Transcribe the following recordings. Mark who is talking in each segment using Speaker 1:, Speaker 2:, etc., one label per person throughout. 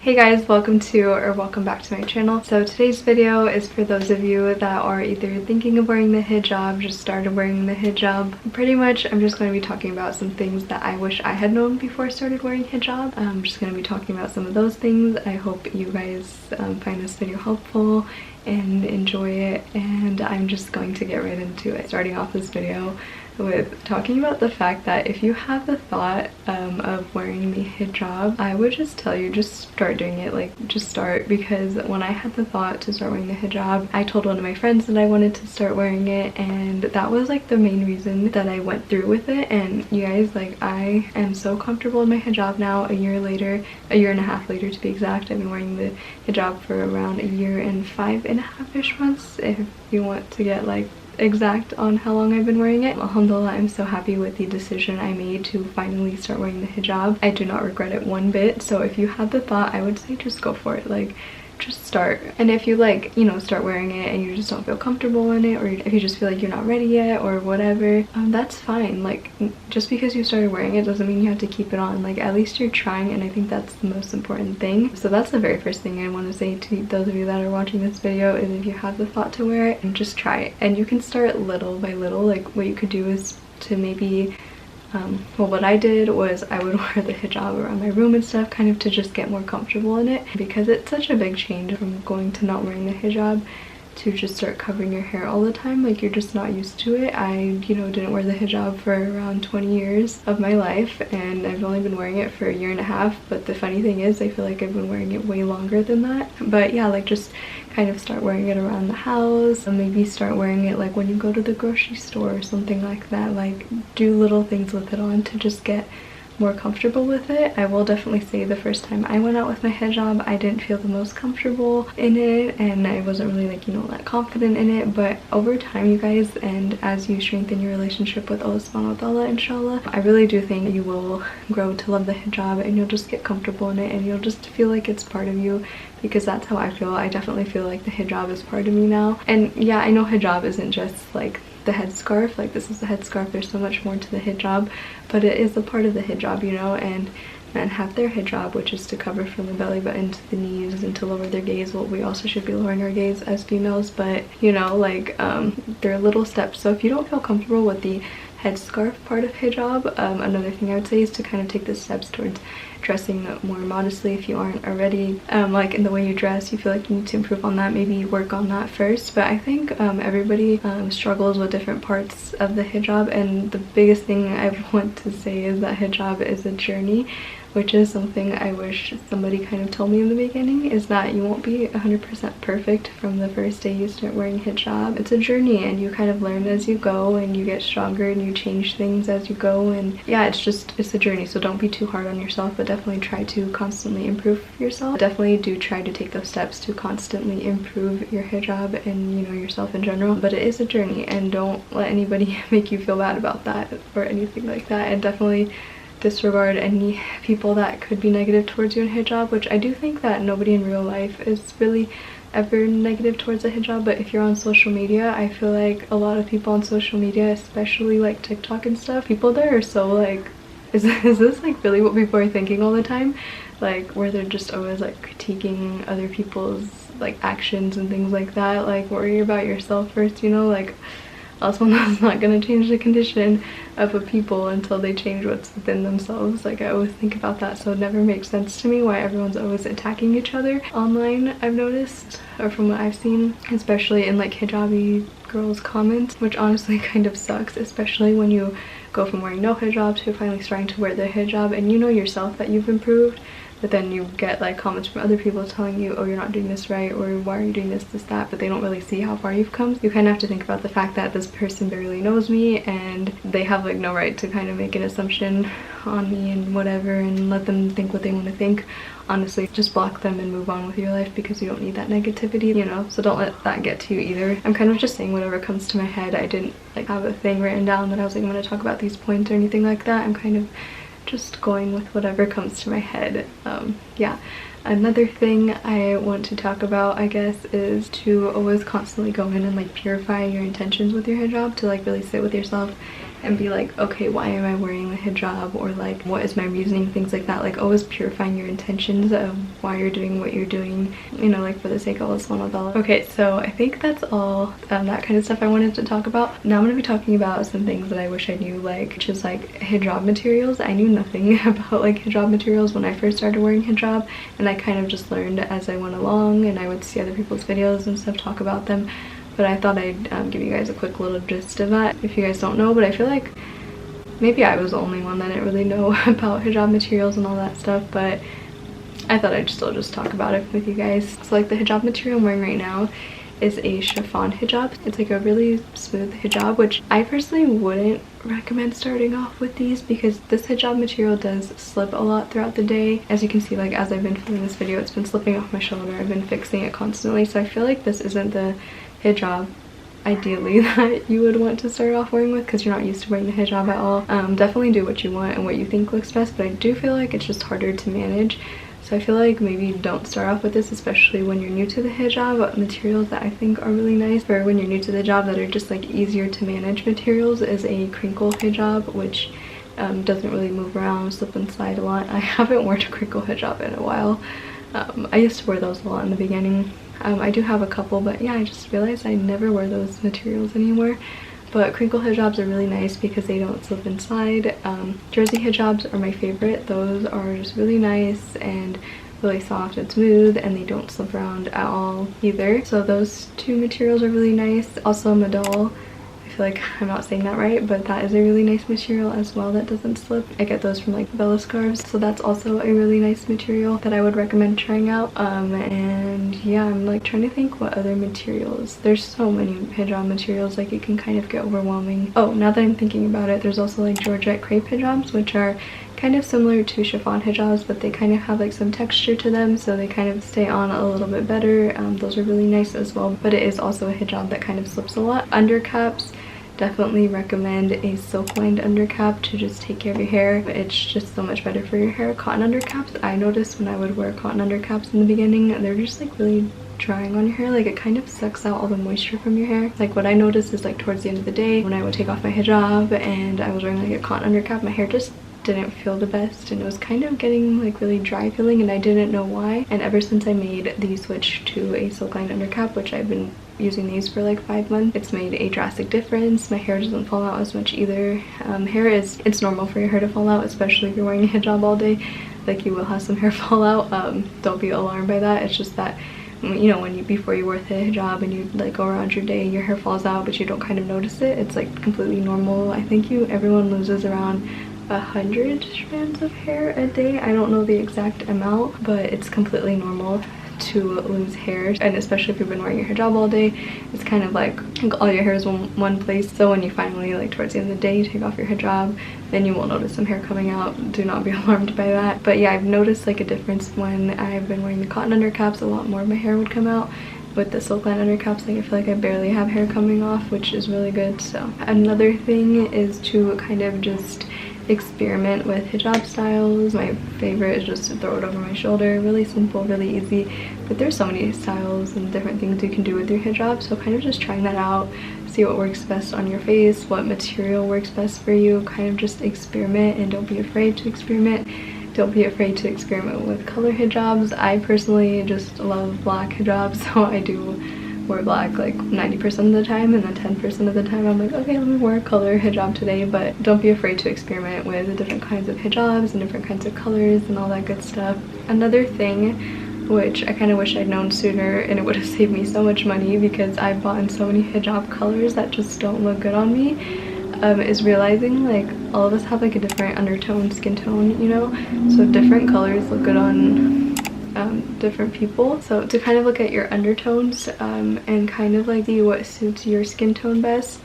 Speaker 1: Hey guys, welcome back to my channel. So today's video is for those of you that are either thinking of wearing the hijab, just started wearing the hijab. Pretty much I'm just going to be talking about some things that I wish I had known before I started wearing hijab. I'm just going to be talking about some of those things. I hope you guys find this video helpful and enjoy it, and I'm just going to get right into it. Starting off this video with talking about the fact that if you have the thought of wearing the hijab, I would just tell you, just start doing it. Like, just start, because when I had the thought to start wearing the hijab, I told one of my friends that I wanted to start wearing it, and that was like the main reason that I went through with it. And you guys, like, I am so comfortable in my hijab now. A year and a half later to be exact. I've been wearing the hijab for around a year and 5.5-ish months, if you want to get like exact on how long I've been wearing it. Alhamdulillah, I'm so happy with the decision I made to finally start wearing the hijab. I do not regret it one bit. So if you had the thought, I would say just go for it. Like, just start. And if you, like, you know, start wearing it and you just don't feel comfortable in it, or if you just feel like you're not ready yet or whatever, that's fine. Like, just because you started wearing it doesn't mean you have to keep it on. Like, at least you're trying, and I think that's the most important thing. So that's the very first thing I want to say to those of you that are watching this video, is if you have the thought to wear it, and just try it. And you can start little by little. Like, what you could do is to maybe well, what I did was I would wear the hijab around my room and stuff, kind of to just get more comfortable in it, because it's such a big change from going to not wearing the hijab to just start covering your hair all the time. Like, you're just not used to it. I, you know, didn't wear the hijab for around 20 years of my life, and I've only been wearing it for a year and a half. But the funny thing is, I feel like I've been wearing it way longer than that. But yeah, like, just kind of start wearing it around the house, and maybe start wearing it like when you go to the grocery store or something like that. Like, do little things with it on to just get more comfortable with it. I will definitely say the first time I went out with my hijab, I didn't feel the most comfortable in it, and I wasn't really, like, you know, that confident in it. But over time, you guys, and as you strengthen your relationship with Allah subhanahu wa ta'ala, inshallah, I really do think you will grow to love the hijab, and you'll just get comfortable in it, and you'll just feel like it's part of you, because that's how I feel. I definitely feel like the hijab is part of me now. And yeah, I know hijab isn't just like the headscarf, like this is the headscarf, there's so much more to the hijab, but it is a part of the hijab, you know. And men have their hijab, which is to cover from the belly button to the knees and to lower their gaze. Well, we also should be lowering our gaze as females, but you know, like, there are little steps. So if you don't feel comfortable with the headscarf part of hijab, another thing I would say is to kind of take the steps towards dressing more modestly if you aren't already. Like, in the way you dress, you feel like you need to improve on that, maybe work on that first. But I think everybody struggles with different parts of the hijab, and the biggest thing I want to say is that hijab is a journey, which is something I wish somebody kind of told me in the beginning, is that you won't be 100% perfect from the first day you start wearing hijab. It's a journey, and you kind of learn as you go, and you get stronger, and you change things as you go. And yeah, it's a journey. So don't be too hard on yourself, but definitely try to constantly improve yourself. Definitely do try to take those steps to constantly improve your hijab and, you know, yourself in general. But it is a journey, and don't let anybody make you feel bad about that or anything like that. And definitely disregard any people that could be negative towards you in hijab, which I do think that nobody in real life is really ever negative towards a hijab. But if you're on social media, I feel like a lot of people on social media, especially like TikTok and stuff, people there are so like, is this like really what people are thinking all the time? Like, where they're just always like critiquing other people's like actions and things like that. Like, worry about yourself first, you know. Like, that's not going to change the condition of a people until they change what's within themselves. Like, I always think about that. So it never makes sense to me why everyone's always attacking each other online, I've noticed, or from what I've seen, especially in like hijabi girls comments, which honestly kind of sucks, especially when you go from wearing no hijab to finally starting to wear the hijab, and you know yourself that you've improved. But then you get like comments from other people telling you, oh, you're not doing this right, or why are you doing this, that, but they don't really see how far you've come. You kind of have to think about the fact that this person barely knows me, and they have like no right to kind of make an assumption on me and whatever, and let them think what they want to think. Honestly, just block them and move on with your life, because you don't need that negativity, you know. So don't let that get to you either. I'm kind of just saying whatever comes to my head. I didn't like have a thing written down that I was like, I'm going to talk about these points or anything like that. I'm kind of just going with whatever comes to my head. Yeah, another thing I want to talk about, I guess, is to always constantly go in and like purify your intentions with your hijab, to like really sit with yourself and be like, okay, why am I wearing the hijab, or like what is my reasoning, things like that. Like always purifying your intentions of why you're doing what you're doing, you know, like for the sake of Allah subhanahu wa ta'ala. Okay, so I think that's all that kind of stuff I wanted to talk about. Now I'm gonna be talking about some things that I wish I knew, like which is like hijab materials. I knew nothing about like hijab materials when I first started wearing hijab, and I kind of just learned as I went along, and I would see other people's videos and stuff talk about them. But I thought I'd give you guys a quick little gist of that if you guys don't know. But I feel like maybe I was the only one that didn't really know about hijab materials and all that stuff, but I thought I'd still just talk about it with you guys. So like the hijab material I'm wearing right now is a chiffon hijab. It's like a really smooth hijab, which I personally wouldn't recommend starting off with these because this hijab material does slip a lot throughout the day. As you can see, like as I've been filming this video, it's been slipping off my shoulder. I've been fixing it constantly, so I feel like this isn't the hijab ideally that you would want to start off wearing with because you're not used to wearing the hijab at all. Definitely do what you want and what you think looks best, but I do feel like it's just harder to manage. So I feel like maybe don't start off with this, especially when you're new to the hijab. Materials that I think are really nice for when you're new to the hijab that are just like easier to manage materials is a crinkle hijab, which doesn't really move around, slip and slide a lot. I haven't worn a crinkle hijab in a while. I used to wear those a lot in the beginning. I do have a couple, but yeah, I just realized I never wear those materials anymore. But crinkle hijabs are really nice because they don't slip and slide. Jersey hijabs are my favorite. Those are just really nice and really soft and smooth, and they don't slip around at all either. So those two materials are really nice. Also Madal, I feel like I'm not saying that right, but that is a really nice material as well that doesn't slip. I get those from like Bella scarves, so that's also a really nice material that I would recommend trying out. And yeah, I'm like trying to think what other materials. There's so many hijab materials, like it can kind of get overwhelming. Oh, now that I'm thinking about it, there's also like Georgette crepe hijabs, which are kind of similar to chiffon hijabs, but they kind of have like some texture to them, so they kind of stay on a little bit better. Those are really nice as well, but it is also a hijab that kind of slips a lot. Undercaps, definitely recommend a silk lined undercap to just take care of your hair. It's just so much better for your hair. Cotton undercaps, I noticed when I would wear cotton undercaps in the beginning, they're just like really drying on your hair. Like it kind of sucks out all the moisture from your hair. Like what I noticed is like towards the end of the day when I would take off my hijab and I was wearing like a cotton undercap, my hair just didn't feel the best, and it was kind of getting like really dry feeling, and I didn't know why. And ever since I made the switch to a silk lined undercap, which I've been using these for like 5 months, it's made a drastic difference. My hair doesn't fall out as much either. It's normal for your hair to fall out, especially if you're wearing a hijab all day. Like you will have some hair fall out. Don't be alarmed by that. It's just that, you know, when you before you wear the hijab and you like go around your day, your hair falls out but you don't kind of notice it. It's like completely normal. I think everyone loses around 100 strands of hair a day. I don't know the exact amount, but it's completely normal to lose hair, and especially if you've been wearing your hijab all day, it's kind of like all your hair is one place. So when you finally, like towards the end of the day, you take off your hijab, then you will notice some hair coming out. Do not be alarmed by that. But yeah, I've noticed like a difference when I've been wearing the cotton undercaps. A lot more of my hair would come out. With the silk line undercaps, like I feel like I barely have hair coming off, which is really good. So another thing is to kind of just experiment with hijab styles. My favorite is just to throw it over my shoulder. Really simple, really easy, but there's so many styles and different things you can do with your hijab, so kind of just trying that out, see what works best on your face, what material works best for you. Kind of just experiment, and don't be afraid to experiment. Don't be afraid to experiment with color hijabs. I personally just love black hijabs, so I do wear black like 90% of the time, and then 10% of the time I'm like, okay, let me wear a color hijab today. But don't be afraid to experiment with different kinds of hijabs and different kinds of colors and all that good stuff. Another thing which I kind of wish I'd known sooner, and it would have saved me so much money because I've bought in so many hijab colors that just don't look good on me, is realizing like all of us have like a different undertone skin tone, you know, so different colors look good on different people. So to kind of look at your undertones and kind of like see what suits your skin tone best,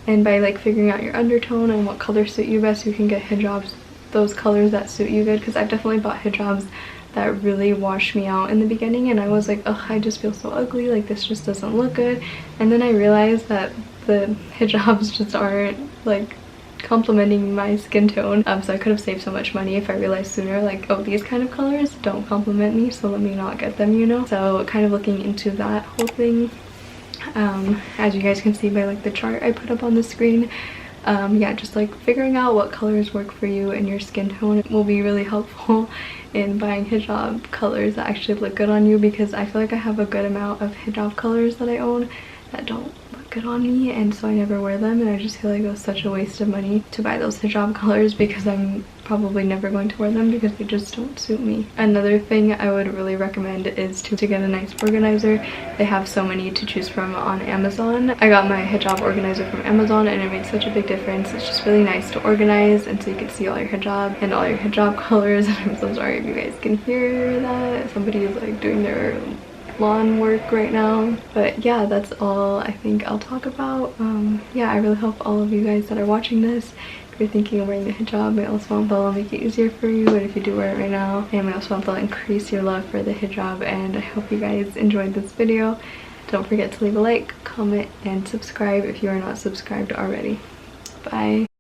Speaker 1: and by like figuring out your undertone and what colors suit you best, you can get hijabs those colors that suit you good. Because I've definitely bought hijabs that really washed me out in the beginning, and I was like, oh, I just feel so ugly, like this just doesn't look good. And then I realized that the hijabs just aren't like complementing my skin tone, so I could have saved so much money if I realized sooner, like, oh, these kind of colors don't complement me, so let me not get them, you know. So kind of looking into that whole thing, as you guys can see by like the chart I put up on the screen, yeah, just like figuring out what colors work for you and your skin tone will be really helpful in buying hijab colors that actually look good on you, because I feel like I have a good amount of hijab colors that I own that don't look good on me, and so I never wear them, and I just feel like it was such a waste of money to buy those hijab colors because I'm probably never going to wear them because they just don't suit me. Another thing I would really recommend is to get a nice organizer. They have so many to choose from on Amazon. I got my hijab organizer from Amazon and it makes such a big difference. It's just really nice to organize, and so you can see all your hijab and all your hijab colors. And I'm so sorry if you guys can hear that. Somebody is like doing their lawn work right now. But yeah, that's all I think I'll talk about. Yeah, I really hope all of you guys that are watching this, if you're thinking of wearing the hijab, my Osman will make it easier for you, and if you do wear it right now, and my Osman will increase your love for the hijab. And I hope you guys enjoyed this video. Don't forget to leave a like, comment, and subscribe if you are not subscribed already. Bye.